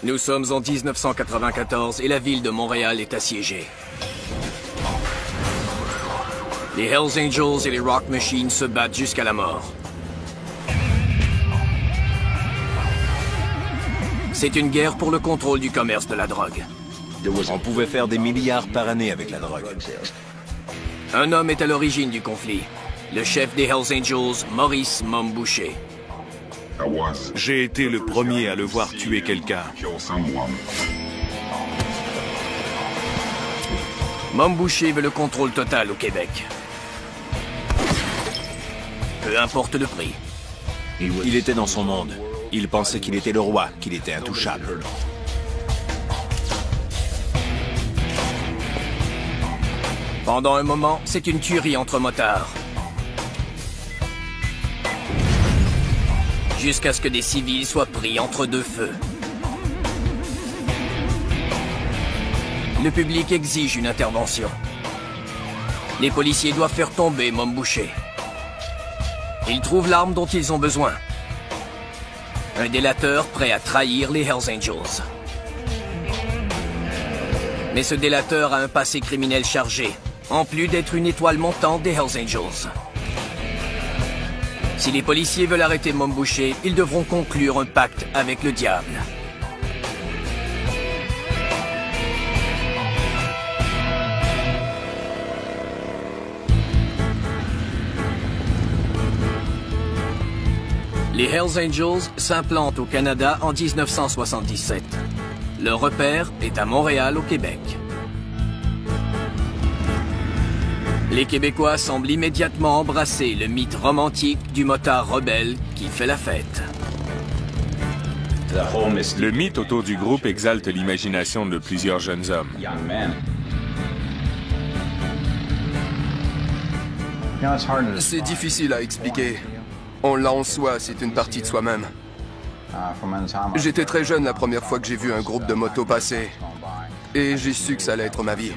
Nous sommes en 1994 et la ville de Montréal est assiégée. Les Hells Angels et les Rock Machines se battent jusqu'à la mort. C'est une guerre pour le contrôle du commerce de la drogue. On pouvait faire des milliards par année avec la drogue. Un homme est à l'origine du conflit. Le chef des Hells Angels, Maurice Mom Boucher. J'ai été le premier à le voir tuer quelqu'un. Mom Boucher veut le contrôle total au Québec. Peu importe le prix. Il était dans son monde. Il pensait qu'il était le roi, qu'il était intouchable. Pendant un moment, c'est une tuerie entre motards. Jusqu'à ce que des civils soient pris entre deux feux. Le public exige une intervention. Les policiers doivent faire tomber Mom Boucher. Ils trouvent l'arme dont ils ont besoin. Un délateur prêt à trahir les Hells Angels. Mais ce délateur a un passé criminel chargé, en plus d'être une étoile montante des Hells Angels. Si les policiers veulent arrêter Mom Boucher, ils devront conclure un pacte avec le diable. Les Hells Angels s'implantent au Canada en 1977. Leur repère est à Montréal, au Québec. Les Québécois semblent immédiatement embrasser le mythe romantique du motard rebelle qui fait la fête. Le mythe autour du groupe exalte l'imagination de plusieurs jeunes hommes. C'est difficile à expliquer. On l'a en soi, c'est une partie de soi-même. J'étais très jeune la première fois que j'ai vu un groupe de motos passer. Et j'ai su que ça allait être ma vie.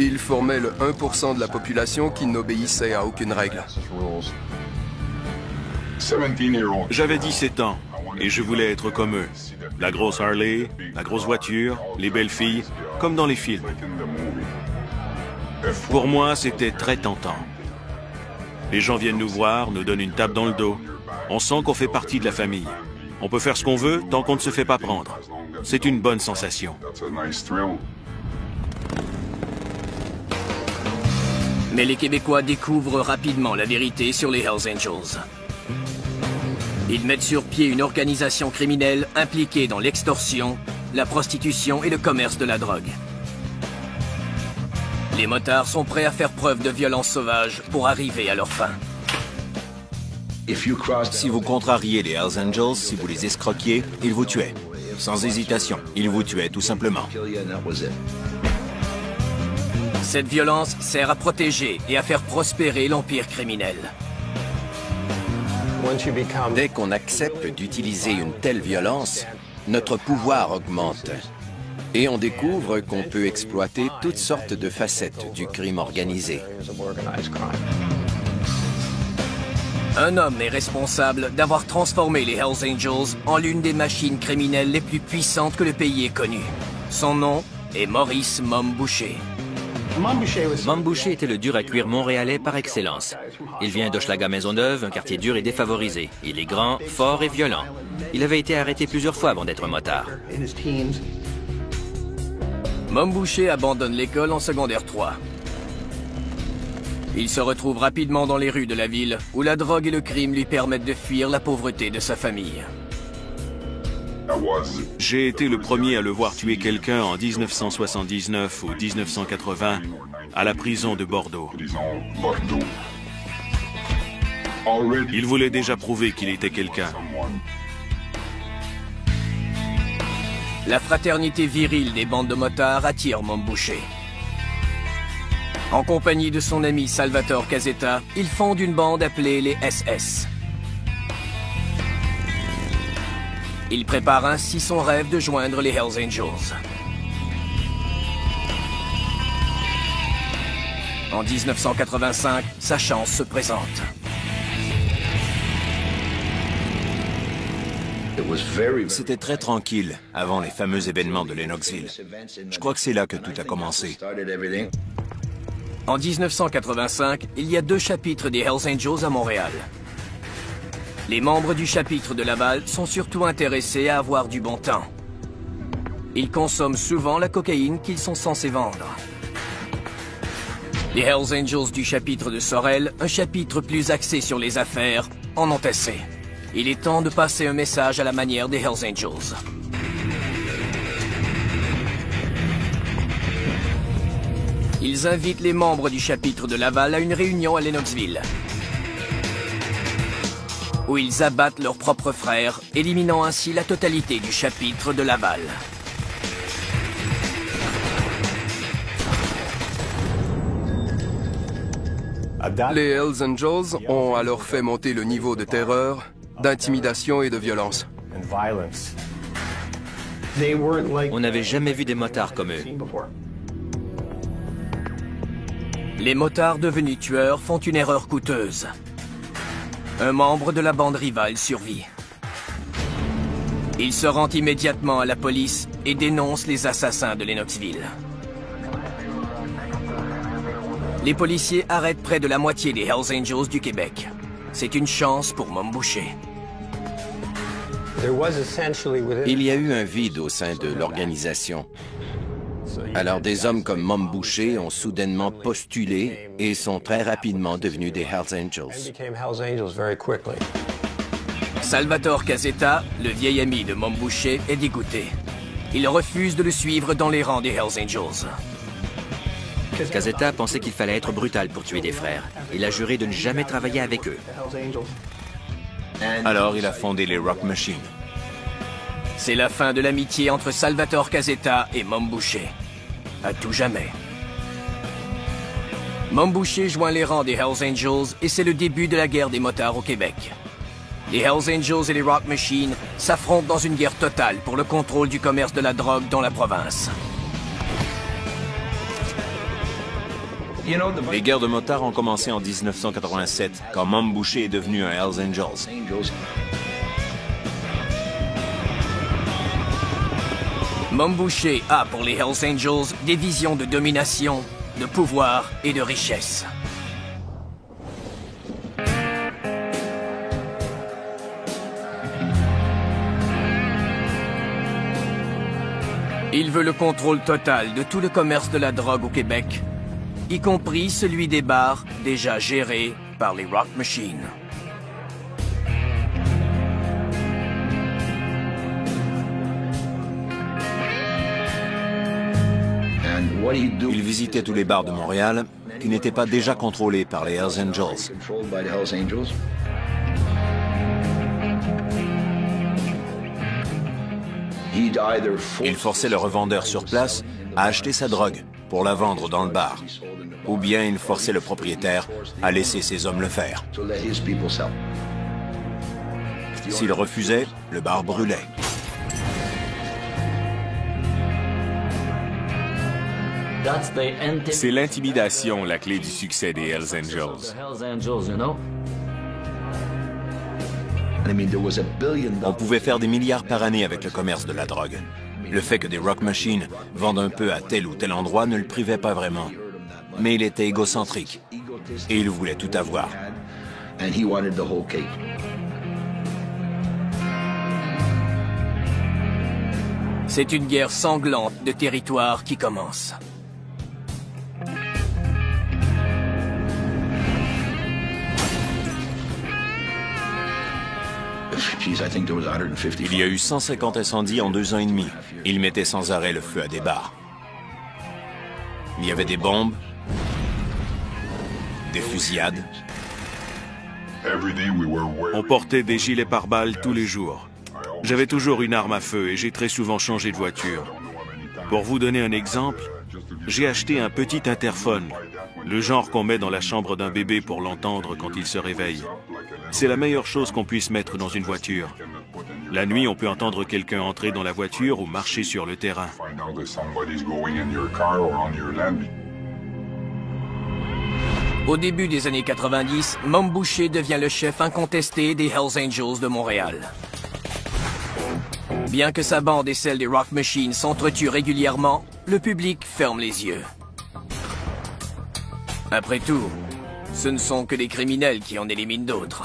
Ils formaient le 1% de la population qui n'obéissait à aucune règle. J'avais 17 ans et je voulais être comme eux. La grosse Harley, la grosse voiture, les belles filles, comme dans les films. Pour moi, c'était très tentant. Les gens viennent nous voir, nous donnent une tape dans le dos. On sent qu'on fait partie de la famille. On peut faire ce qu'on veut tant qu'on ne se fait pas prendre. C'est une bonne sensation. Mais les Québécois découvrent rapidement la vérité sur les Hells Angels. Ils mettent sur pied une organisation criminelle impliquée dans l'extorsion, la prostitution et le commerce de la drogue. Les motards sont prêts à faire preuve de violence sauvage pour arriver à leur fin. Si vous contrariez les Hells Angels, si vous les escroquiez, ils vous tuaient. Sans hésitation, ils vous tuaient tout simplement. Cette violence sert à protéger et à faire prospérer l'empire criminel. Dès qu'on accepte d'utiliser une telle violence, notre pouvoir augmente. Et on découvre qu'on peut exploiter toutes sortes de facettes du crime organisé. Un homme est responsable d'avoir transformé les Hells Angels en l'une des machines criminelles les plus puissantes que le pays ait connues. Son nom est Maurice Mom Boucher. Mom Boucher était le dur à cuire montréalais par excellence. Il vient d'Hochelaga-Maisonneuve, un quartier dur et défavorisé. Il est grand, fort et violent. Il avait été arrêté plusieurs fois avant d'être motard. Mom Boucher abandonne l'école en secondaire 3. Il se retrouve rapidement dans les rues de la ville, où la drogue et le crime lui permettent de fuir la pauvreté de sa famille. J'ai été le premier à le voir tuer quelqu'un en 1979 ou 1980 à la prison de Bordeaux. Il voulait déjà prouver qu'il était quelqu'un. La fraternité virile des bandes de motards attire Mom Boucher. En compagnie de son ami Salvatore Casetta, il fonde une bande appelée les SS. Il prépare ainsi son rêve de joindre les Hells Angels. En 1985, sa chance se présente. C'était très tranquille avant les fameux événements de Lennoxville. Je crois que c'est là que tout a commencé. En 1985, il y a 2 chapitres des Hells Angels à Montréal. Les membres du chapitre de Laval sont surtout intéressés à avoir du bon temps. Ils consomment souvent la cocaïne qu'ils sont censés vendre. Les Hells Angels du chapitre de Sorel, un chapitre plus axé sur les affaires, en ont assez. Il est temps de passer un message à la manière des Hells Angels. Ils invitent les membres du chapitre de Laval à une réunion à Lennoxville, où ils abattent leurs propres frères, éliminant ainsi la totalité du chapitre de Laval. Les Hells Angels ont alors fait monter le niveau de terreur, d'intimidation et de violence. On n'avait jamais vu des motards comme eux. Les motards devenus tueurs font une erreur coûteuse. Un membre de la bande rivale survit. Il se rend immédiatement à la police et dénonce les assassins de Lennoxville. Les policiers arrêtent près de la moitié des Hells Angels du Québec. C'est une chance pour Mom Boucher. Il y a eu un vide au sein de l'organisation. Alors des hommes comme Mom Boucher ont soudainement postulé et sont très rapidement devenus des Hells Angels. Salvatore Casetta, le vieil ami de Mom Boucher, est dégoûté. Il refuse de le suivre dans les rangs des Hells Angels. Casetta pensait qu'il fallait être brutal pour tuer des frères. Il a juré de ne jamais travailler avec eux. Alors il a fondé les Rock Machine. C'est la fin de l'amitié entre Salvatore Casetta et Mom Boucher. À tout jamais. Mom Boucher joint les rangs des Hells Angels et c'est le début de la guerre des motards au Québec. Les Hells Angels et les Rock Machine s'affrontent dans une guerre totale pour le contrôle du commerce de la drogue dans la province. Les guerres de motards ont commencé en 1987, quand Mom Boucher est devenu un Hells Angels. Mom Boucher a pour les Hells Angels des visions de domination, de pouvoir et de richesse. Il veut le contrôle total de tout le commerce de la drogue au Québec, y compris celui des bars déjà gérés par les Rock Machine. Il visitait tous les bars de Montréal qui n'étaient pas déjà contrôlés par les Hells Angels. Il forçait le revendeur sur place à acheter sa drogue pour la vendre dans le bar. Ou bien il forçait le propriétaire à laisser ses hommes le faire. S'il refusait, le bar brûlait. C'est l'intimidation, la clé du succès des Hells Angels. On pouvait faire des milliards par année avec le commerce de la drogue. Le fait que des Rock Machine vendent un peu à tel ou tel endroit ne le privait pas vraiment. Mais il était égocentrique. Et il voulait tout avoir. C'est une guerre sanglante de territoire qui commence. Il y a eu 150 incendies en 2 ans et demi. Ils mettaient sans arrêt le feu à des bars. Il y avait des bombes, des fusillades. On portait des gilets pare-balles tous les jours. J'avais toujours une arme à feu et j'ai très souvent changé de voiture. Pour vous donner un exemple, j'ai acheté un petit interphone, le genre qu'on met dans la chambre d'un bébé pour l'entendre quand il se réveille. C'est la meilleure chose qu'on puisse mettre dans une voiture. La nuit, on peut entendre quelqu'un entrer dans la voiture ou marcher sur le terrain. Au début des années 90, Mom Boucher devient le chef incontesté des Hells Angels de Montréal. Bien que sa bande et celle des Rock Machine s'entretuent régulièrement, le public ferme les yeux. Après tout, ce ne sont que des criminels qui en éliminent d'autres.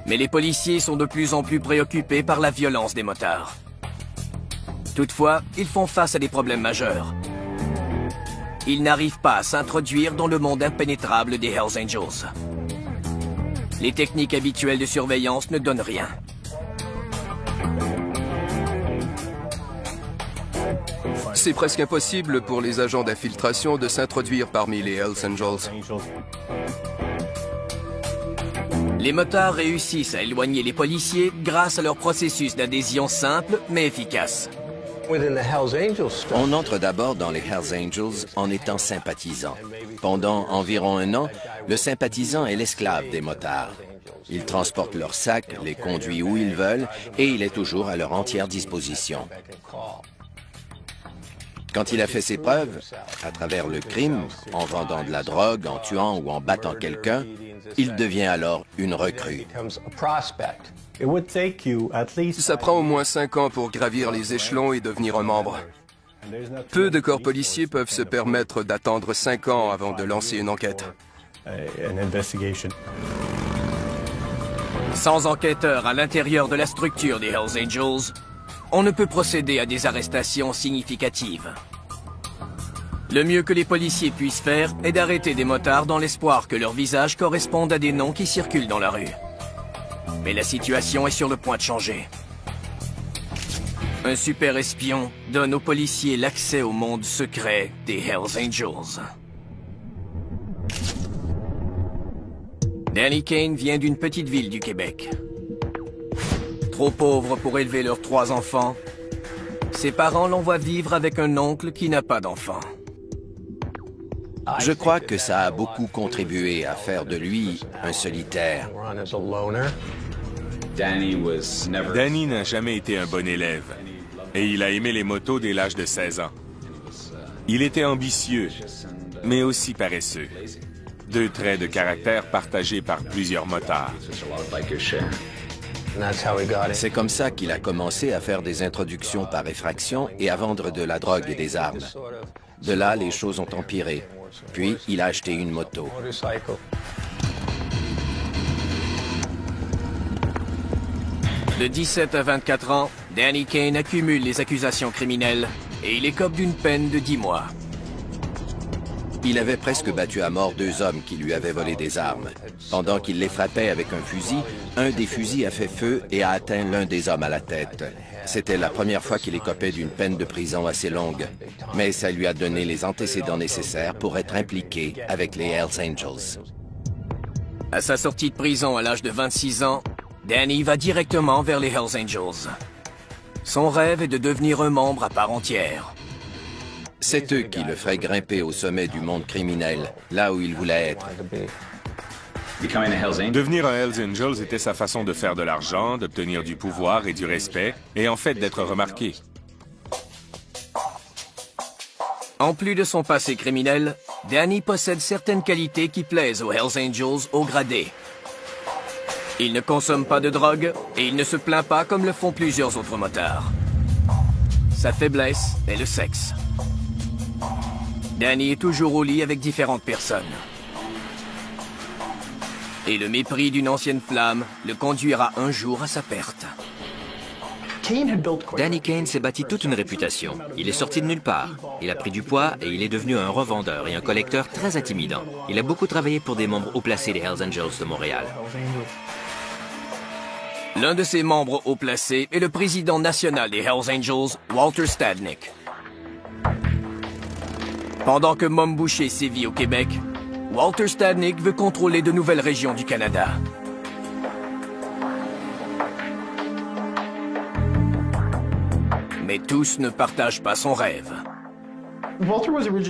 Mais les policiers sont de plus en plus préoccupés par la violence des motards. Toutefois, ils font face à des problèmes majeurs. Ils n'arrivent pas à s'introduire dans le monde impénétrable des Hells Angels. Les techniques habituelles de surveillance ne donnent rien. C'est presque impossible pour les agents d'infiltration de s'introduire parmi les Hells Angels. Les motards réussissent à éloigner les policiers grâce à leur processus d'adhésion simple mais efficace. On entre d'abord dans les Hells Angels en étant sympathisant. Pendant environ un an, le sympathisant est l'esclave des motards. Il transporte leurs sacs, les conduit où ils veulent et il est toujours à leur entière disposition. Quand il a fait ses preuves, à travers le crime, en vendant de la drogue, en tuant ou en battant quelqu'un, il devient alors une recrue. Ça prend au moins 5 ans pour gravir les échelons et devenir un membre. Peu de corps policiers peuvent se permettre d'attendre 5 ans avant de lancer une enquête. Sans enquêteurs à l'intérieur de la structure des Hells Angels, on ne peut procéder à des arrestations significatives. Le mieux que les policiers puissent faire est d'arrêter des motards dans l'espoir que leurs visages correspondent à des noms qui circulent dans la rue. Mais la situation est sur le point de changer. Un super espion donne aux policiers l'accès au monde secret des Hells Angels. Danny Kane vient d'une petite ville du Québec. Trop pauvre pour élever leurs 3 enfants, ses parents l'envoient vivre avec un oncle qui n'a pas d'enfants. Je crois que ça a beaucoup contribué à faire de lui un solitaire. Danny n'a jamais été un bon élève et il a aimé les motos dès l'âge de 16 ans. Il était ambitieux, mais aussi paresseux. 2 traits de caractère partagés par plusieurs motards. C'est comme ça qu'il a commencé à faire des introductions par effraction et à vendre de la drogue et des armes. De là, les choses ont empiré. Puis, il a acheté une moto. De 17 à 24 ans, Danny Kane accumule les accusations criminelles et il écope d'une peine de 10 mois. Il avait presque battu à mort 2 hommes qui lui avaient volé des armes. Pendant qu'il les frappait avec un fusil, un des fusils a fait feu et a atteint l'un des hommes à la tête. C'était la première fois qu'il écopait d'une peine de prison assez longue, mais ça lui a donné les antécédents nécessaires pour être impliqué avec les Hells Angels. À sa sortie de prison à l'âge de 26 ans, Danny va directement vers les Hells Angels. Son rêve est de devenir un membre à part entière. C'est eux qui le feraient grimper au sommet du monde criminel, là où il voulait être. Devenir un Hells Angels était sa façon de faire de l'argent, d'obtenir du pouvoir et du respect, et en fait d'être remarqué. En plus de son passé criminel, Danny possède certaines qualités qui plaisent aux Hells Angels haut gradés. Il ne consomme pas de drogue et il ne se plaint pas comme le font plusieurs autres motards. Sa faiblesse est le sexe. Danny est toujours au lit avec différentes personnes. Et le mépris d'une ancienne flamme le conduira un jour à sa perte. Danny Kane s'est bâti toute une réputation. Il est sorti de nulle part. Il a pris du poids et il est devenu un revendeur et un collecteur très intimidant. Il a beaucoup travaillé pour des membres haut placés des Hells Angels de Montréal. L'un de ses membres haut placés est le président national des Hells Angels, Walter Stadnick. Pendant que Mom Boucher sévit au Québec, Walter Stadnick veut contrôler de nouvelles régions du Canada. Mais tous ne partagent pas son rêve.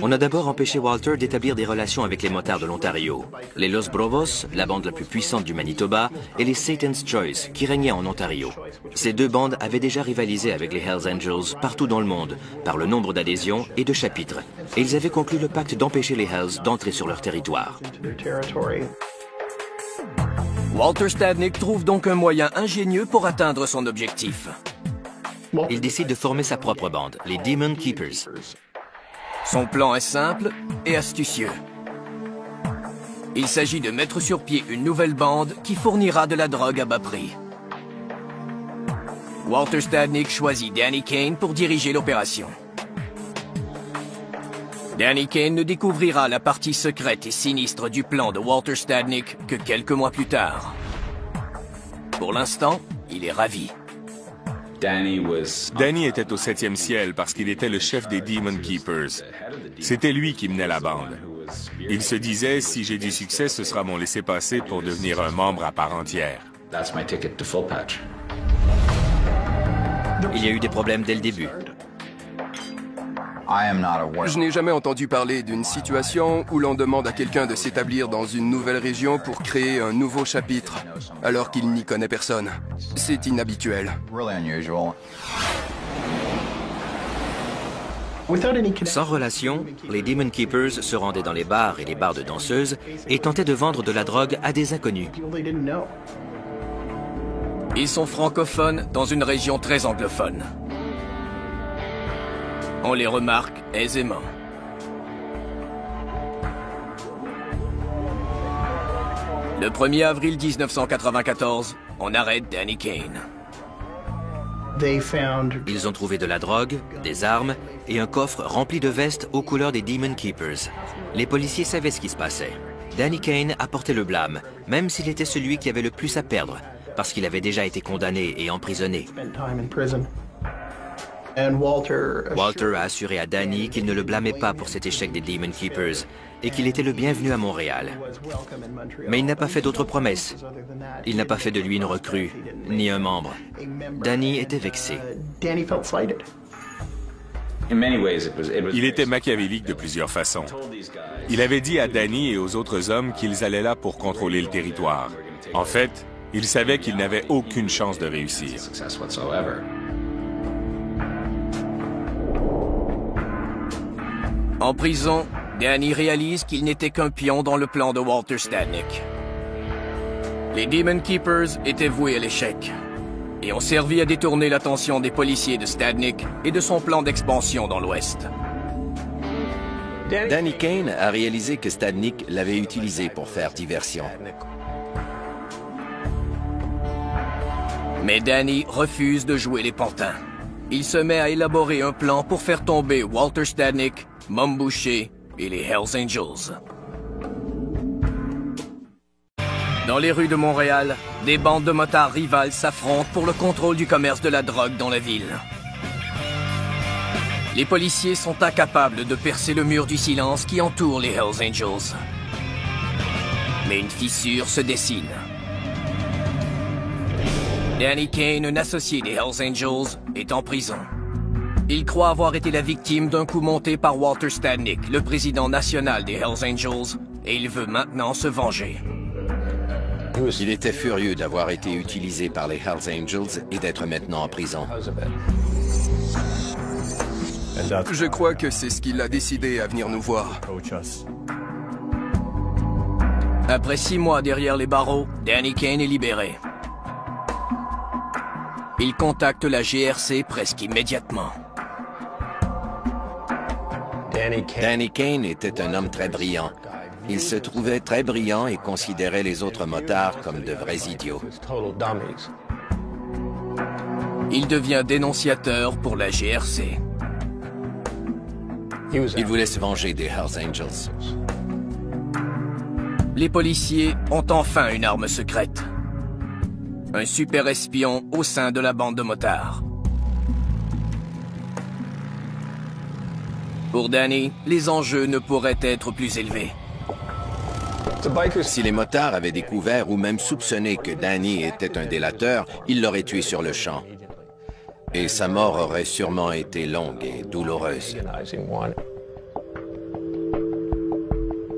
On a d'abord empêché Walter d'établir des relations avec les motards de l'Ontario, les Los Brovos, la bande la plus puissante du Manitoba, et les Satan's Choice, qui régnaient en Ontario. Ces 2 bandes avaient déjà rivalisé avec les Hells Angels partout dans le monde, par le nombre d'adhésions et de chapitres. Et ils avaient conclu le pacte d'empêcher les Hells d'entrer sur leur territoire. Walter Stadnick trouve donc un moyen ingénieux pour atteindre son objectif. il décide de former sa propre bande, les Demon Keepers. Son plan est simple et astucieux. Il s'agit de mettre sur pied une nouvelle bande qui fournira de la drogue à bas prix. Walter Stadnick choisit Danny Kane pour diriger l'opération. Danny Kane ne découvrira la partie secrète et sinistre du plan de Walter Stadnick que quelques mois plus tard. Pour l'instant, il est ravi. Danny était au 7e ciel parce qu'il était le chef des Demon Keepers. C'était lui qui menait la bande. Il se disait, si j'ai du succès, ce sera mon laissez-passer pour devenir un membre à part entière. Il y a eu des problèmes dès le début. Je n'ai jamais entendu parler d'une situation où l'on demande à quelqu'un de s'établir dans une nouvelle région pour créer un nouveau chapitre, alors qu'il n'y connaît personne. C'est inhabituel. Sans relation, les Demon Keepers se rendaient dans les bars et les bars de danseuses et tentaient de vendre de la drogue à des inconnus. Ils sont francophones dans une région très anglophone. On les remarque aisément. Le 1er avril 1994, on arrête Danny Kane. Ils ont trouvé de la drogue, des armes et un coffre rempli de vestes aux couleurs des Demon Keepers. Les policiers savaient ce qui se passait. Danny Kane a porté le blâme, même s'il était celui qui avait le plus à perdre, parce qu'il avait déjà été condamné et emprisonné. Walter a assuré à Danny qu'il ne le blâmait pas pour cet échec des Demon Keepers et qu'il était le bienvenu à Montréal. Mais il n'a pas fait d'autres promesses. Il n'a pas fait de lui une recrue, ni un membre. Danny était vexé. Il était machiavélique de plusieurs façons. Il avait dit à Danny et aux autres hommes qu'ils allaient là pour contrôler le territoire. En fait, il savait qu'il n'avait aucune chance de réussir. En prison, Danny réalise qu'il n'était qu'un pion dans le plan de Walter Stadnick. Les Demon Keepers étaient voués à l'échec et ont servi à détourner l'attention des policiers de Stadnick et de son plan d'expansion dans l'Ouest. Danny Kane a réalisé que Stadnick l'avait utilisé pour faire diversion. Mais Danny refuse de jouer les pantins. Il se met à élaborer un plan pour faire tomber Walter Stadnick, Mom Boucher et les Hells Angels. Dans les rues de Montréal, des bandes de motards rivales s'affrontent pour le contrôle du commerce de la drogue dans la ville. Les policiers sont incapables de percer le mur du silence qui entoure les Hells Angels. Mais une fissure se dessine. Danny Kane, un associé des Hells Angels, est en prison. Il croit avoir été la victime d'un coup monté par Walter Stadnick, le président national des Hells Angels, et il veut maintenant se venger. Il était furieux d'avoir été utilisé par les Hells Angels et d'être maintenant en prison. Je crois que c'est ce qui l'a décidé à venir nous voir. Après 6 mois derrière les barreaux, Danny Kane est libéré. Il contacte la GRC presque immédiatement. Danny Kane était un homme très brillant. Il se trouvait très brillant et considérait les autres motards comme de vrais idiots. Il devient dénonciateur pour la GRC. Il voulait se venger des Hells Angels. Les policiers ont enfin une arme secrète. Un super espion au sein de la bande de motards. Pour Danny, les enjeux ne pourraient être plus élevés. Si les motards avaient découvert ou même soupçonné que Danny était un délateur, ils l'auraient tué sur le champ. Et sa mort aurait sûrement été longue et douloureuse.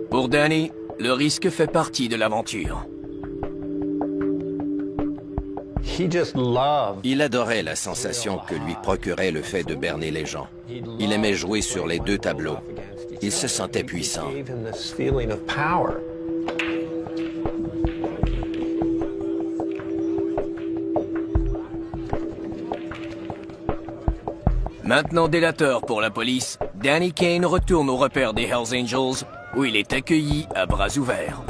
Pour Danny, le risque fait partie de l'aventure. Il adorait la sensation que lui procurait le fait de berner les gens. Il aimait jouer sur les deux tableaux. Il se sentait puissant. Maintenant délateur pour la police, Danny Kane retourne au repère des Hells Angels, où il est accueilli à bras ouverts.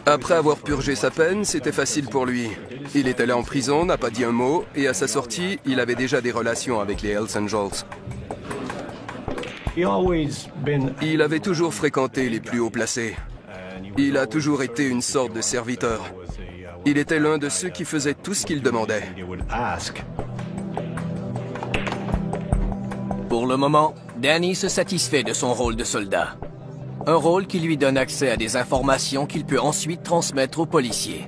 Après avoir purgé sa peine, c'était facile pour lui. Il est allé en prison, n'a pas dit un mot, et à sa sortie, il avait déjà des relations avec les Hells Angels. Il avait toujours fréquenté les plus hauts placés. Il a toujours été une sorte de serviteur. Il était l'un de ceux qui faisaient tout ce qu'il demandait. Pour le moment, Danny se satisfait de son rôle de soldat. Un rôle qui lui donne accès à des informations qu'il peut ensuite transmettre aux policiers.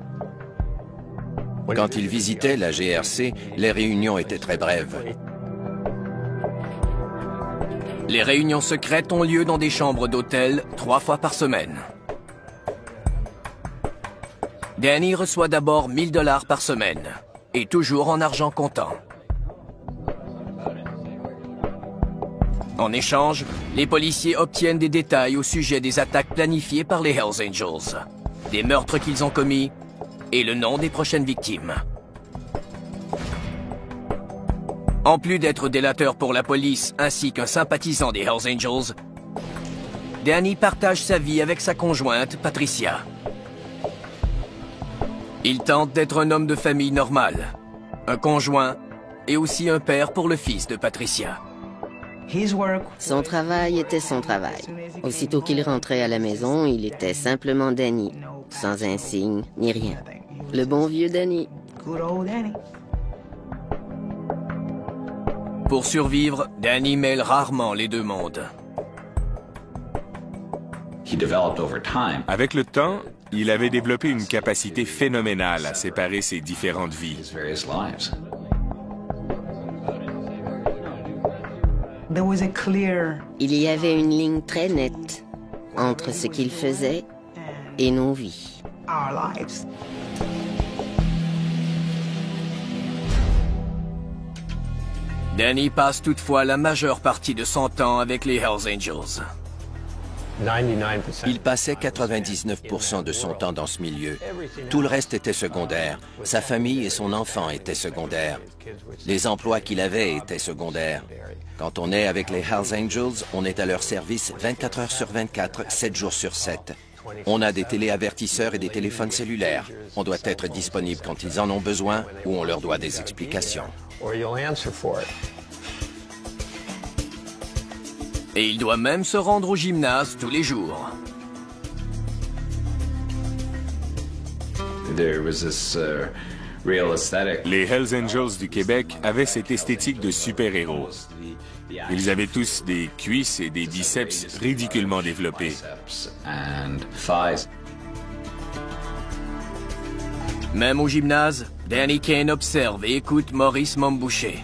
Quand il visitait la GRC, les réunions étaient très brèves. Les réunions secrètes ont lieu dans des chambres d'hôtel 3 fois par semaine. Danny reçoit d'abord 1000 $ par semaine, et toujours en argent comptant. En échange, les policiers obtiennent des détails au sujet des attaques planifiées par les Hells Angels, des meurtres qu'ils ont commis et le nom des prochaines victimes. En plus d'être délateur pour la police ainsi qu'un sympathisant des Hells Angels, Danny partage sa vie avec sa conjointe, Patricia. Il tente d'être un homme de famille normal, un conjoint et aussi un père pour le fils de Patricia. Son travail était son travail. Aussitôt qu'il rentrait à la maison, il était simplement Danny, sans insigne ni rien. Le bon vieux Danny. Pour survivre, Danny mêle rarement les deux mondes. Avec le temps, il avait développé une capacité phénoménale à séparer ses différentes vies. Il y avait une ligne très nette entre ce qu'il faisait et nos vies. Danny passe toutefois la majeure partie de son temps avec les Hells Angels. Il passait 99% de son temps dans ce milieu. Tout le reste était secondaire. Sa famille et son enfant étaient secondaires. Les emplois qu'il avait étaient secondaires. Quand on est avec les Hells Angels, on est à leur service 24 heures sur 24, 7 jours sur 7. On a des téléavertisseurs et des téléphones cellulaires. On doit être disponible quand ils en ont besoin ou on leur doit des explications. Et il doit même se rendre au gymnase tous les jours. Les Hells Angels du Québec avaient cette esthétique de super-héros. Ils avaient tous des cuisses et des biceps ridiculement développés. Même au gymnase, Danny Kane observe et écoute Maurice Momboucher.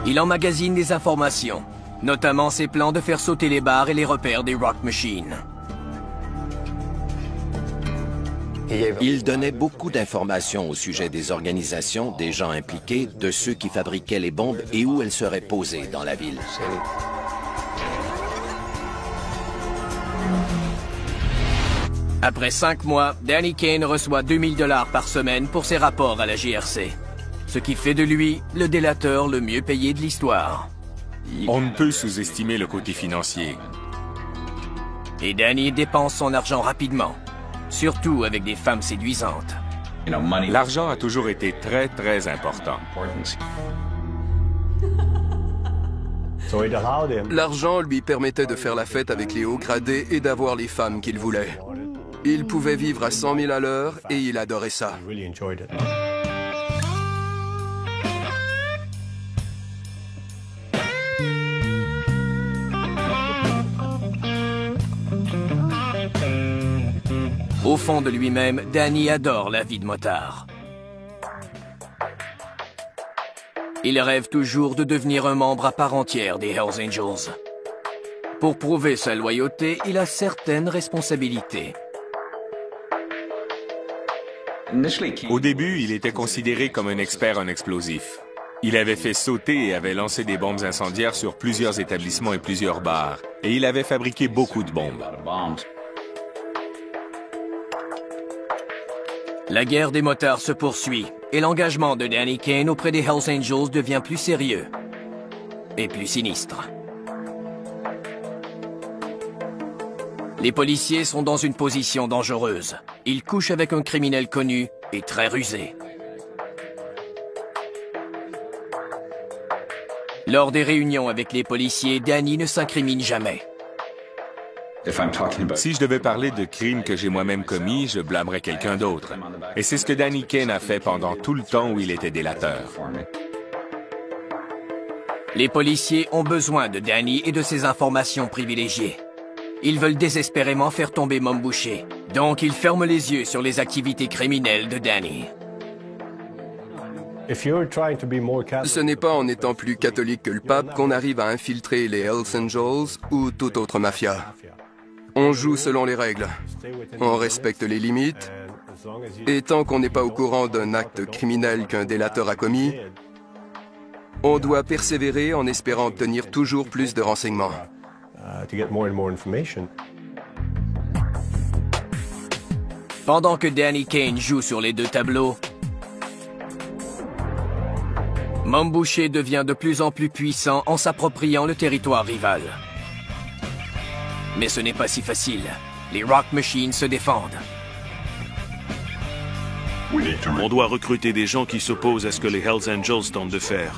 Il emmagasine des informations, notamment ses plans de faire sauter les barres et les repères des Rock Machine. Il donnait beaucoup d'informations au sujet des organisations, des gens impliqués, de ceux qui fabriquaient les bombes et où elles seraient posées dans la ville. Après 5 mois, Danny Kane reçoit 2000 $ par semaine pour ses rapports à la GRC. Ce qui fait de lui le délateur le mieux payé de l'histoire. On ne peut sous-estimer le côté financier. Et Danny dépense son argent rapidement, surtout avec des femmes séduisantes. L'argent a toujours été très, très important. L'argent lui permettait de faire la fête avec les hauts gradés et d'avoir les femmes qu'il voulait. Il pouvait vivre à 100 000 à l'heure et il adorait ça. Au fond de lui-même, Danny adore la vie de motard. Il rêve toujours de devenir un membre à part entière des Hells Angels. Pour prouver sa loyauté, il a certaines responsabilités. Au début, il était considéré comme un expert en explosifs. Il avait fait sauter et avait lancé des bombes incendiaires sur plusieurs établissements et plusieurs bars. Et il avait fabriqué beaucoup de bombes. La guerre des motards se poursuit et l'engagement de Danny Kane auprès des Hells Angels devient plus sérieux et plus sinistre. Les policiers sont dans une position dangereuse. Ils couchent avec un criminel connu et très rusé. Lors des réunions avec les policiers, Danny ne s'incrimine jamais. Si je devais parler de crimes que j'ai moi-même commis, je blâmerais quelqu'un d'autre. Et c'est ce que Danny Kane a fait pendant tout le temps où il était délateur. Les policiers ont besoin de Danny et de ses informations privilégiées. Ils veulent désespérément faire tomber Mom Boucher. Donc ils ferment les yeux sur les activités criminelles de Danny. Ce n'est pas en étant plus catholique que le pape qu'on arrive à infiltrer les Hells Angels ou toute autre mafia. On joue selon les règles. On respecte les limites. Et tant qu'on n'est pas au courant d'un acte criminel qu'un délateur a commis, on doit persévérer en espérant obtenir toujours plus de renseignements. Pendant que Danny Kane joue sur les deux tableaux, Mom Boucher devient de plus en plus puissant en s'appropriant le territoire rival. Mais ce n'est pas si facile. Les Rock Machines se défendent. On doit recruter des gens qui s'opposent à ce que les Hells Angels tentent de faire.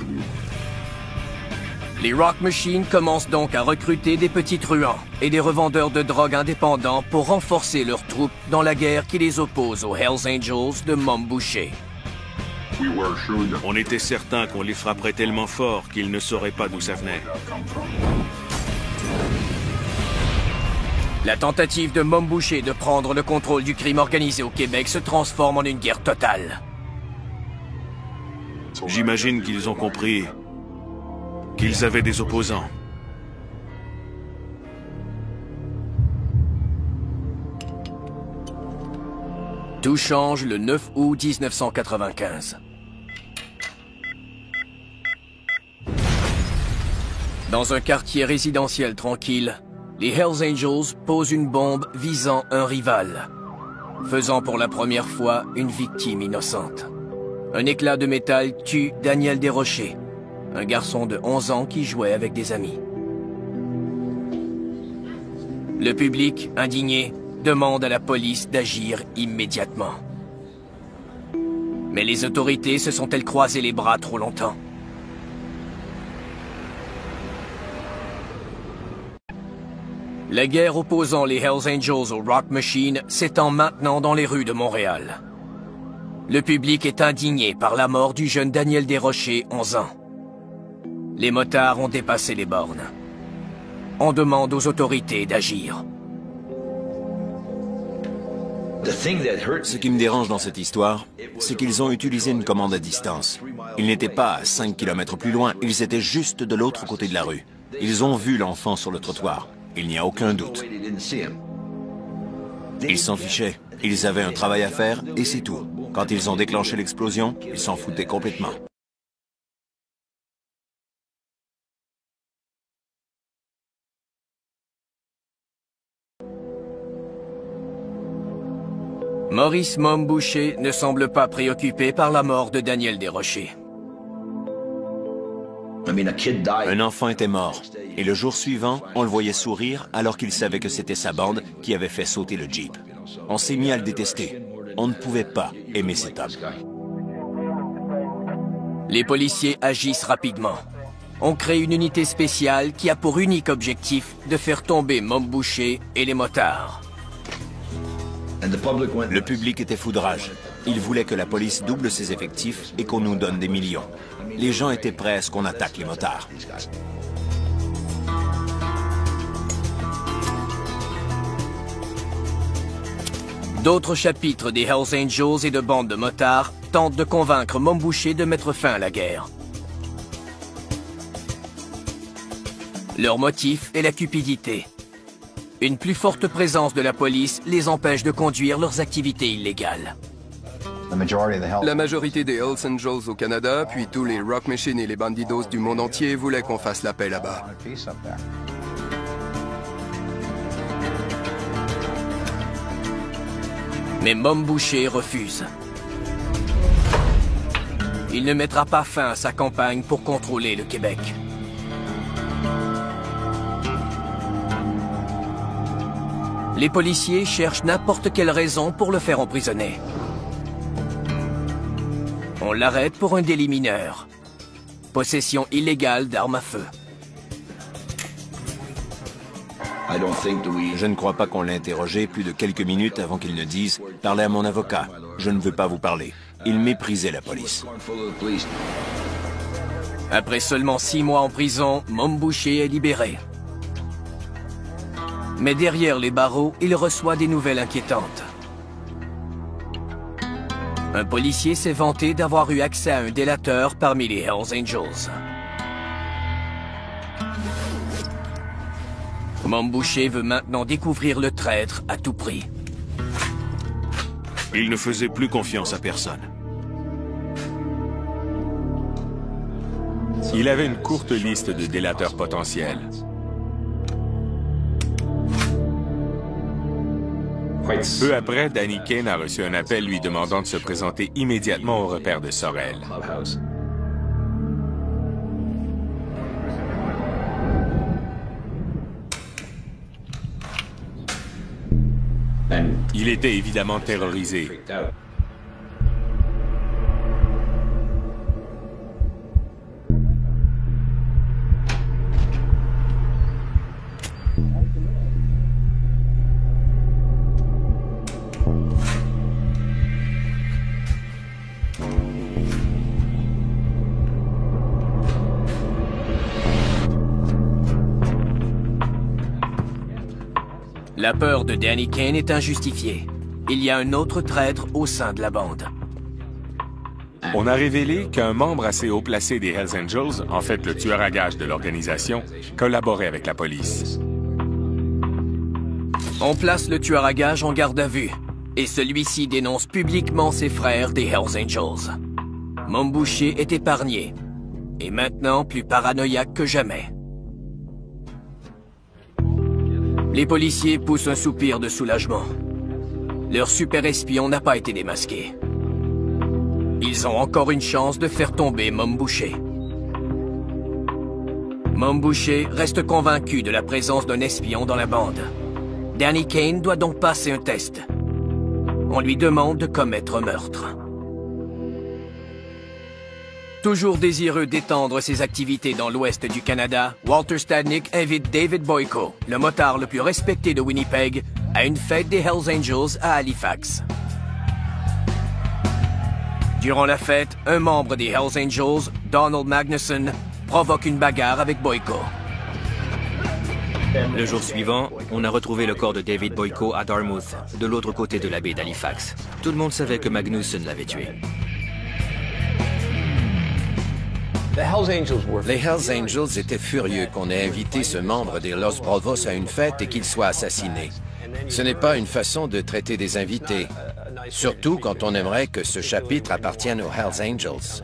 Les Rock Machines commencent donc à recruter des petits truands et des revendeurs de drogue indépendants pour renforcer leurs troupes dans la guerre qui les oppose aux Hells Angels de Mom Boucher. On était certain qu'on les frapperait tellement fort qu'ils ne sauraient pas d'où ça venait. La tentative de Mom Boucher de prendre le contrôle du crime organisé au Québec se transforme en une guerre totale. J'imagine qu'ils ont compris qu'ils avaient des opposants. Tout change le 9 août 1995. Dans un quartier résidentiel tranquille, les Hells Angels posent une bombe visant un rival, faisant pour la première fois une victime innocente. Un éclat de métal tue Daniel Desrochers, un garçon de 11 ans qui jouait avec des amis. Le public, indigné, demande à la police d'agir immédiatement. Mais les autorités se sont-elles croisées les bras trop longtemps? La guerre opposant les Hells Angels aux Rock Machines s'étend maintenant dans les rues de Montréal. Le public est indigné par la mort du jeune Daniel Desrochers, 11 ans. Les motards ont dépassé les bornes. On demande aux autorités d'agir. Ce qui me dérange dans cette histoire, c'est qu'ils ont utilisé une commande à distance. Ils n'étaient pas à 5 km plus loin, ils étaient juste de l'autre côté de la rue. Ils ont vu l'enfant sur le trottoir. Il n'y a aucun doute. Ils s'en fichaient. Ils avaient un travail à faire et c'est tout. Quand ils ont déclenché l'explosion, ils s'en foutaient complètement. Maurice Mom Boucher ne semble pas préoccupé par la mort de Daniel Desrochers. Un enfant était mort, et le jour suivant, on le voyait sourire alors qu'il savait que c'était sa bande qui avait fait sauter le Jeep. On s'est mis à le détester. On ne pouvait pas aimer cet homme. Les policiers agissent rapidement. On crée une unité spéciale qui a pour unique objectif de faire tomber Mom Boucher et les motards. Le public était foudrage. Il voulait que la police double ses effectifs et qu'on nous donne des millions. Les gens étaient prêts à ce qu'on attaque les motards. D'autres chapitres des Hells Angels et de bandes de motards tentent de convaincre Mom Boucher de mettre fin à la guerre. Leur motif est la cupidité. Une plus forte présence de la police les empêche de conduire leurs activités illégales. La majorité des Hells Angels au Canada, puis tous les Rock Machines et les Bandidos du monde entier voulaient qu'on fasse la paix là-bas. Mais Mom Boucher refuse. Il ne mettra pas fin à sa campagne pour contrôler le Québec. Les policiers cherchent n'importe quelle raison pour le faire emprisonner. On l'arrête pour un délit mineur. Possession illégale d'armes à feu. Je ne crois pas qu'on l'ait interrogé plus de quelques minutes avant qu'il ne dise « Parlez à mon avocat. Je ne veux pas vous parler. » Il méprisait la police. Après seulement 6 mois en prison, Mom Boucher est libéré. Mais derrière les barreaux, il reçoit des nouvelles inquiétantes. Un policier s'est vanté d'avoir eu accès à un délateur parmi les Hells Angels. Mom Boucher veut maintenant découvrir le traître à tout prix. Il ne faisait plus confiance à personne. Il avait une courte liste de délateurs potentiels. Peu après, Danny Kane a reçu un appel lui demandant de se présenter immédiatement au repère de Sorel. Il était évidemment terrorisé. La peur de Danny Kane est injustifiée. Il y a un autre traître au sein de la bande. On a révélé qu'un membre assez haut placé des Hells Angels, en fait le tueur à gages de l'organisation, collaborait avec la police. On place le tueur à gages en garde à vue, et celui-ci dénonce publiquement ses frères des Hells Angels. Mom Boucher est épargné, et maintenant plus paranoïaque que jamais. Les policiers poussent un soupir de soulagement. Leur super espion n'a pas été démasqué. Ils ont encore une chance de faire tomber Mom Boucher. Mom Boucher reste convaincu de la présence d'un espion dans la bande. Danny Kane doit donc passer un test. On lui demande de commettre un meurtre. Toujours désireux d'étendre ses activités dans l'ouest du Canada, Walter Stadnick invite David Boyko, le motard le plus respecté de Winnipeg, à une fête des Hells Angels à Halifax. Durant la fête, un membre des Hells Angels, Donald Magnuson, provoque une bagarre avec Boyko. Le jour suivant, on a retrouvé le corps de David Boyko à Dartmouth, de l'autre côté de la baie d'Halifax. Tout le monde savait que Magnuson l'avait tué. Les Hells Angels étaient furieux qu'on ait invité ce membre des Los Bravos à une fête et qu'il soit assassiné. Ce n'est pas une façon de traiter des invités, surtout quand on aimerait que ce chapitre appartienne aux Hells Angels.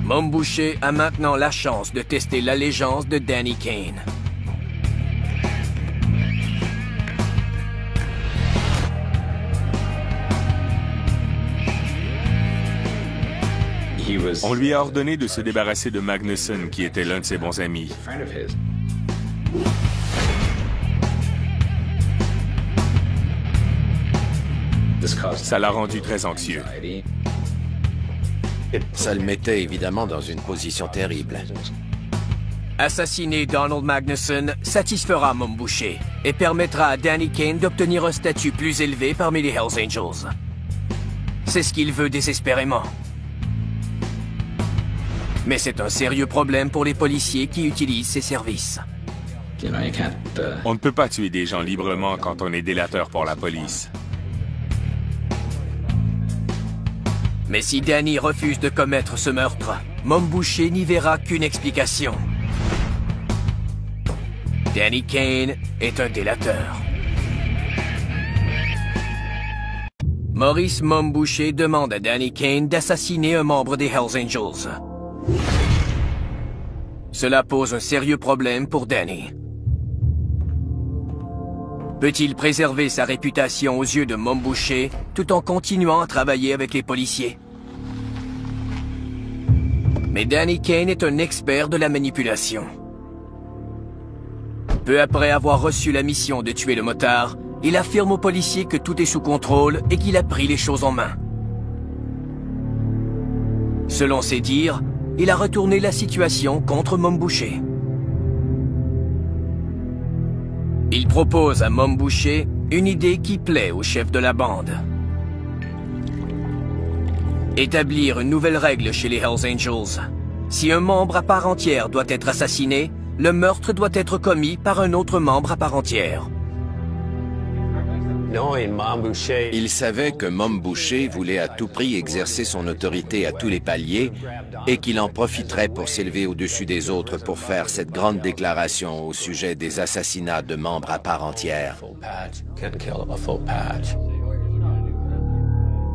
Mom Boucher a maintenant la chance de tester l'allégeance de Danny Kane. On lui a ordonné de se débarrasser de Magnuson, qui était l'un de ses bons amis. Ça l'a rendu très anxieux. Ça le mettait évidemment dans une position terrible. Assassiner Donald Magnuson satisfera Mom Boucher et permettra à Danny Kane d'obtenir un statut plus élevé parmi les Hells Angels. C'est ce qu'il veut désespérément. Mais c'est un sérieux problème pour les policiers qui utilisent ses services. On ne peut pas tuer des gens librement quand on est délateur pour la police. Mais si Danny refuse de commettre ce meurtre, Mom Boucher n'y verra qu'une explication. Danny Kane est un délateur. Maurice Mom Boucher demande à Danny Kane d'assassiner un membre des Hells Angels. Cela pose un sérieux problème pour Danny. Peut-il préserver sa réputation aux yeux de Mom Boucher tout en continuant à travailler avec les policiers? Mais Danny Kane est un expert de la manipulation. Peu après avoir reçu la mission de tuer le motard, il affirme aux policiers que tout est sous contrôle et qu'il a pris les choses en main. Selon ses dires, il a retourné la situation contre Mom Boucher. Il propose à Mom Boucher une idée qui plaît au chef de la bande. Établir une nouvelle règle chez les Hells Angels. Si un membre à part entière doit être assassiné, le meurtre doit être commis par un autre membre à part entière. Il savait que Mom Boucher voulait à tout prix exercer son autorité à tous les paliers et qu'il en profiterait pour s'élever au-dessus des autres pour faire cette grande déclaration au sujet des assassinats de membres à part entière.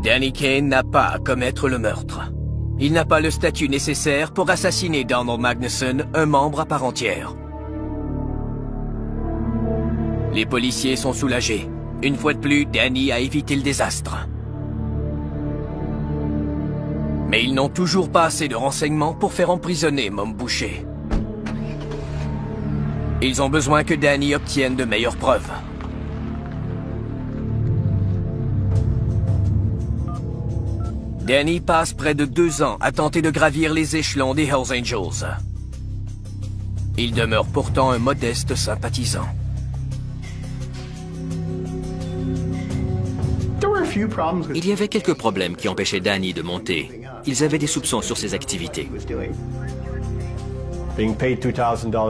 Danny Kane n'a pas à commettre le meurtre. Il n'a pas le statut nécessaire pour assassiner Donald Magnusson, un membre à part entière. Les policiers sont soulagés. Une fois de plus, Danny a évité le désastre. Mais ils n'ont toujours pas assez de renseignements pour faire emprisonner Mom Boucher. Ils ont besoin que Danny obtienne de meilleures preuves. Danny passe près de 2 ans à tenter de gravir les échelons des Hells Angels. Il demeure pourtant un modeste sympathisant. Il y avait quelques problèmes qui empêchaient Danny de monter. Ils avaient des soupçons sur ses activités.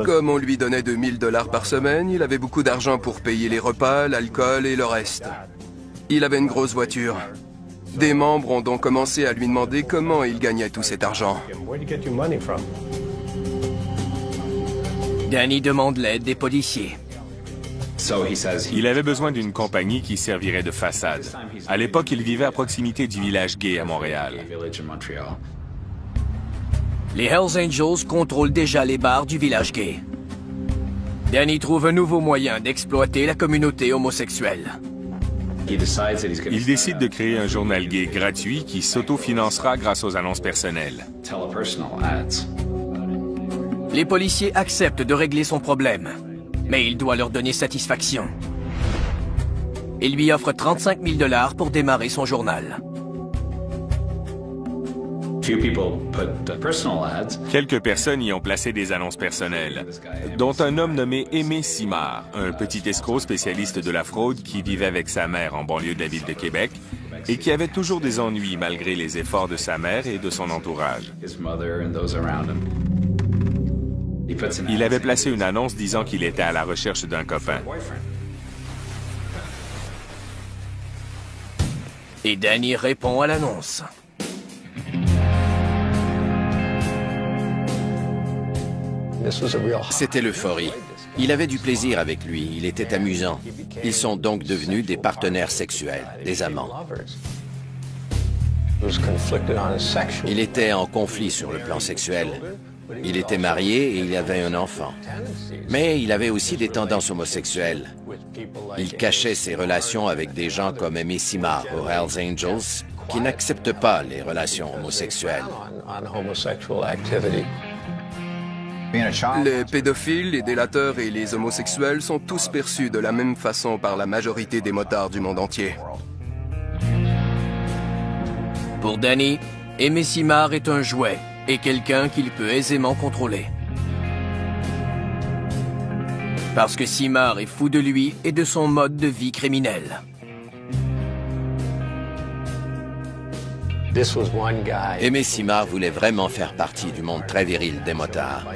Comme on lui donnait $2000 par semaine, il avait beaucoup d'argent pour payer les repas, l'alcool et le reste. Il avait une grosse voiture. Des membres ont donc commencé à lui demander comment il gagnait tout cet argent. Danny demande l'aide des policiers. Il avait besoin d'une compagnie qui servirait de façade. À l'époque, il vivait à proximité du village gay à Montréal. Les Hells Angels contrôlent déjà les bars du village gay. Danny trouve un nouveau moyen d'exploiter la communauté homosexuelle. Il décide de créer un journal gay gratuit qui s'autofinancera grâce aux annonces personnelles. Les policiers acceptent de régler son problème, mais il doit leur donner satisfaction. Il lui offre 35 000 $ pour démarrer son journal. Quelques personnes y ont placé des annonces personnelles, dont un homme nommé Aimé Simard, un petit escroc spécialiste de la fraude qui vivait avec sa mère en banlieue de la ville de Québec et qui avait toujours des ennuis malgré les efforts de sa mère et de son entourage. Il avait placé une annonce disant qu'il était à la recherche d'un copain. Et Danny répond à l'annonce. C'était l'euphorie. Il avait du plaisir avec lui, il était amusant. Ils sont donc devenus des partenaires sexuels, des amants. Il était en conflit sur le plan sexuel. Il était marié et il avait un enfant. Mais il avait aussi des tendances homosexuelles. Il cachait ses relations avec des gens comme Aimé Simard aux Hells Angels, qui n'acceptent pas les relations homosexuelles. Les pédophiles, les délateurs et les homosexuels sont tous perçus de la même façon par la majorité des motards du monde entier. Pour Danny, Aimé Simard est un jouet et quelqu'un qu'il peut aisément contrôler. Parce que Simard est fou de lui et de son mode de vie criminel. Aimé Simard voulait vraiment faire partie du monde très viril des motards.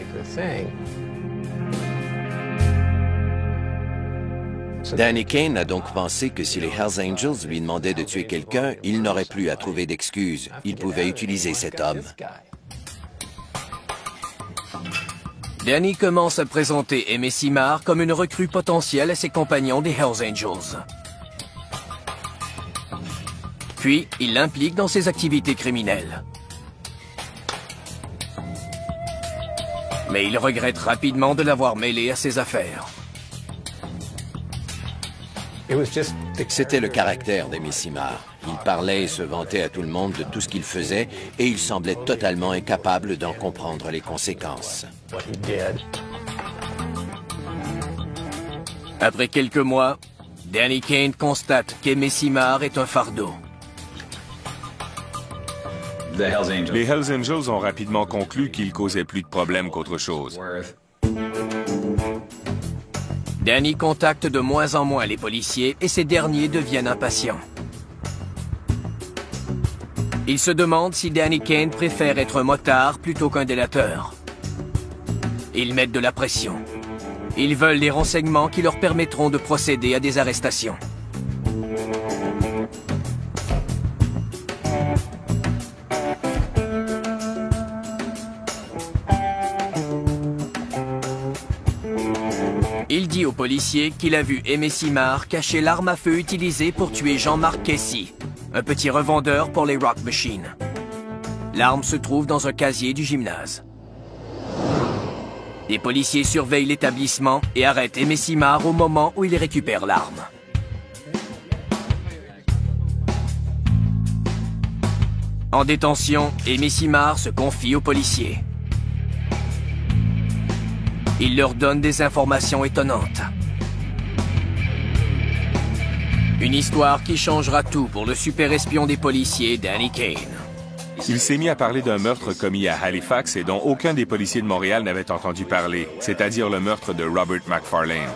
Danny Kane a donc pensé que si les Hells Angels lui demandaient de tuer quelqu'un, il n'aurait plus à trouver d'excuses. Il pouvait utiliser cet homme. Danny commence à présenter Aimé Simard comme une recrue potentielle à ses compagnons des Hells Angels. Puis, il l'implique dans ses activités criminelles. Mais il regrette rapidement de l'avoir mêlé à ses affaires. C'était le caractère d'Amy Simard. Il parlait et se vantait à tout le monde de tout ce qu'il faisait et il semblait totalement incapable d'en comprendre les conséquences. Après quelques mois, Danny Kane constate qu'Amy Simard est un fardeau. Les Hells Angels ont rapidement conclu qu'il causait plus de problèmes qu'autre chose. Danny contacte de moins en moins les policiers et ces derniers deviennent impatients. Il se demande si Danny Kane préfère être un motard plutôt qu'un délateur. Ils mettent de la pression. Ils veulent des renseignements qui leur permettront de procéder à des arrestations. Il dit au policier qu'il a vu Amy Simard cacher l'arme à feu utilisée pour tuer Jean-Marc Casey, un petit revendeur pour les Rock Machine. L'arme se trouve dans un casier du gymnase. Les policiers surveillent l'établissement et arrêtent Amy Simard au moment où il récupère l'arme. En détention, Amy Simard se confie aux policiers. Il leur donne des informations étonnantes. Une histoire qui changera tout pour le super espion des policiers, Danny Kane. Il s'est mis à parler d'un meurtre commis à Halifax et dont aucun des policiers de Montréal n'avait entendu parler, c'est-à-dire le meurtre de Robert McFarlane.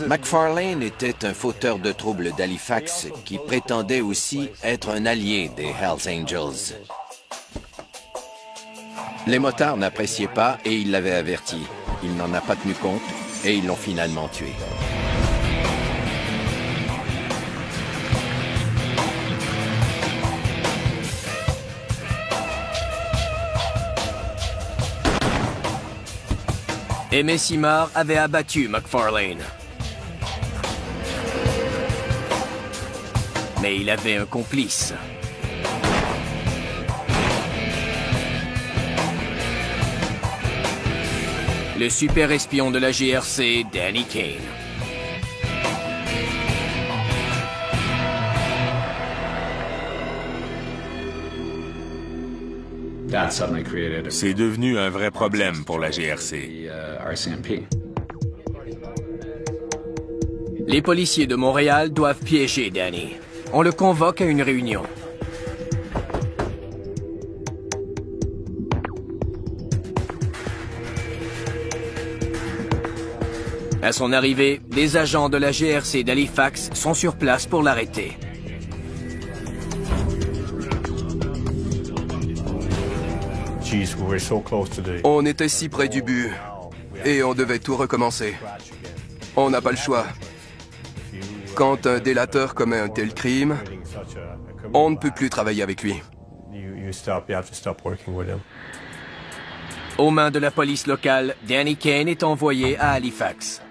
McFarlane était un fauteur de troubles d'Halifax qui prétendait aussi être un allié des Hells Angels. Les motards n'appréciaient pas et il l'avait averti. Il n'en a pas tenu compte et ils l'ont finalement tué. Amy Simard avait abattu McFarlane. Mais il avait un complice. Le super espion de la GRC, Danny Kane. C'est devenu un vrai problème pour la GRC. Les policiers de Montréal doivent piéger Danny. On le convoque à une réunion. À son arrivée, des agents de la GRC d'Halifax sont sur place pour l'arrêter. On était si près du but et on devait tout recommencer. On n'a pas le choix. Quand un délateur commet un tel crime, on ne peut plus travailler avec lui. Aux mains de la police locale, Danny Kane est envoyé à Halifax.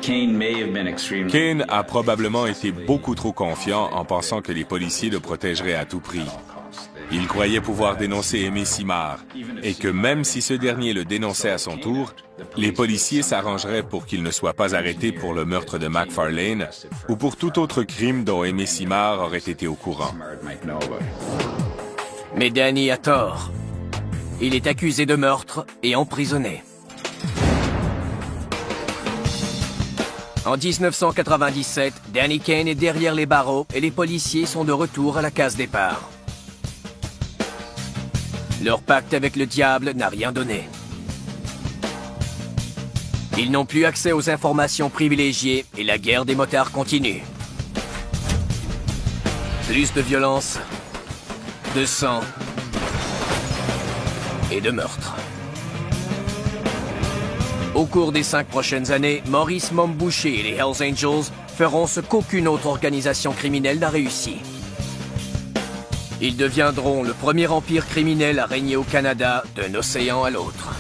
Kane a probablement été beaucoup trop confiant en pensant que les policiers le protégeraient à tout prix. Il croyait pouvoir dénoncer Amy Simard et que même si ce dernier le dénonçait à son tour, les policiers s'arrangeraient pour qu'il ne soit pas arrêté pour le meurtre de McFarlane ou pour tout autre crime dont Amy Simard aurait été au courant. Mais Danny a tort. Il est accusé de meurtre et emprisonné. En 1997, Danny Kane est derrière les barreaux et les policiers sont de retour à la case départ. Leur pacte avec le diable n'a rien donné. Ils n'ont plus accès aux informations privilégiées et la guerre des motards continue. Plus de violence, de sang et de meurtre. Au cours des 5 prochaines années, Maurice Momboucher et les Hells Angels feront ce qu'aucune autre organisation criminelle n'a réussi. Ils deviendront le premier empire criminel à régner au Canada d'un océan à l'autre.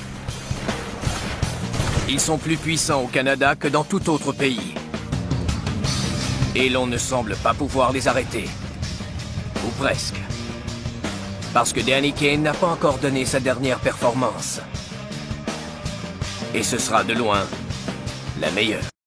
Ils sont plus puissants au Canada que dans tout autre pays. Et l'on ne semble pas pouvoir les arrêter. Ou presque. Parce que Danny Kane n'a pas encore donné sa dernière performance. Et ce sera de loin la meilleure.